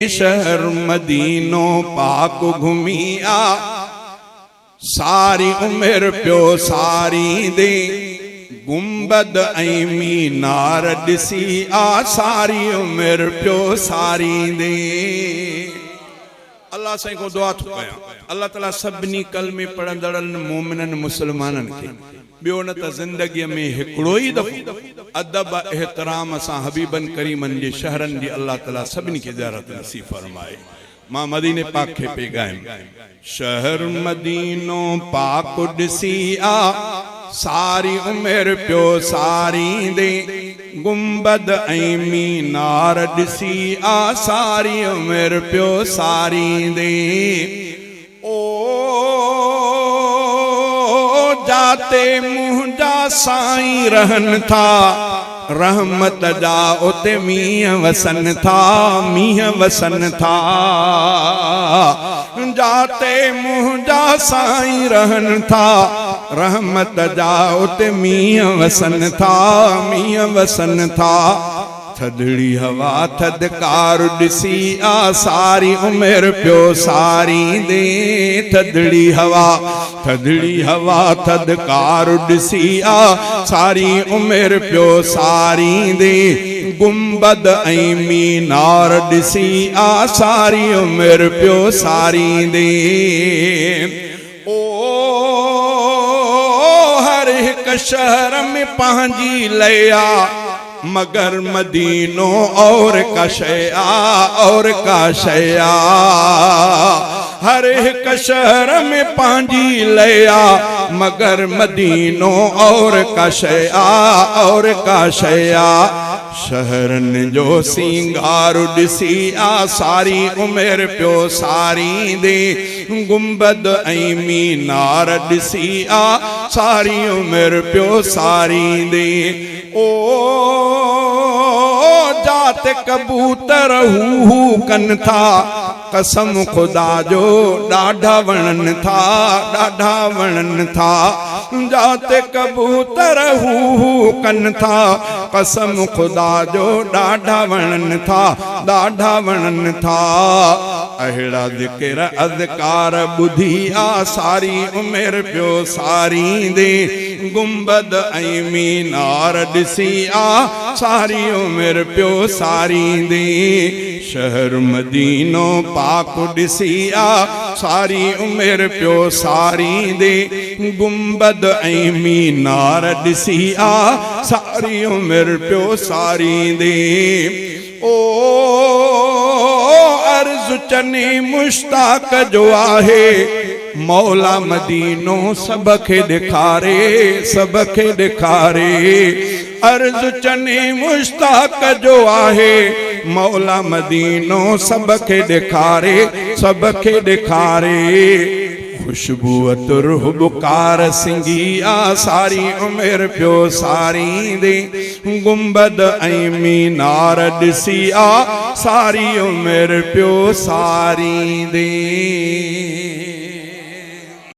शहर मदीनो पाक घुमिया सारी उम्र प्यो सारी दे गुंबद ऐं मीनार ॾिसी आ सारी उम्र प्यो सारी दे। अल्लाह साईं को दुआ थो कयां अल्लाह ताला सभिनी कलमे पढ़ंदड़नि मोमिननि मुसलमाननि खे ॿियो न त ज़िंदगीअ में हिकिड़ो ई दफ़ो अदब एहतराम सां हबीबन करीमनि जे शहरनि जी अल्लाह ताला सभिनी खे ज़ियारत नसीब फरमाए। मां मदीने पाक खे पे ॻायां शहर मदीनो पाक ॾिसी आ सारी उम्र प्यो सारी दे गुंबद ऐं मीनार ॾिसी आ सारी उम्र प्यो सारी दे। ओ जाते मुंहिंजा साईं रहन था रहमत जा उते मींहं वसन था मींहं वसन था। जाते मुंहिंजा साईं रहन था रहमत जा उते मींहं वसन था मींहं वसन था। थदड़ी हवा थदकार ॾिसी आ सारी उम्र प्यो सारी दे। थदड़ी हवा थदकार ॾिसी आ सारी उम्र प्यो सारी दे गुंबद ऐं मीनार ॾिसी आ सारी उम्र प्यो सारी दे। ओ हर हिक शहर में पंहिंजी लया मगर मदीनो और का शया और का शया। हर एक शहर में पांजी लया मगर मदीनो और का शया और का शया। शहरन जो सिंगार ॾिसी आ सारी उम्र प्यो सारी दे गुंबद ऐं मीनार ॾिसी आ सारी उम्र प्यो सारी दे। ओ जात कबूतर हू कन था कसम खुदा जो ॾाढा वणन था ॾाढा वणन था। जात कबूतर हू कन था कसम खुदा जो ॾाढा वणन था ॾाढा वणन था। अहिड़ा ज़िक्र अज़कार ॿुधी आ सारी उम्र प्यो सारी दे गुंबद ऐं मीनार ॾिसी आ सारी उम्र प्यो सारी दे। शहर मदीनो पाक ॾिसी आ सारी उम्र प्यो सारी दे गुंबद ऐं मीनार ॾिसी आ सारी उम्र प्यो सारी दे। ओ अर्ज़ चने मुश्ताक जो आहे मौला मदीनो सब खे ॾेखारे सब खे ॾेखारे। अर्ज़ चने मुश्ताक जो आहे मौला मदीनो सब खे ॾेखारे सब खे ॾेखारे। खुशबू तुरह बुकार सिंगी आ सारी उम्र प्यो सारी दे गुंबद ऐं मीनार ॾिसी आ सारी उम्र प्यो सारी दे।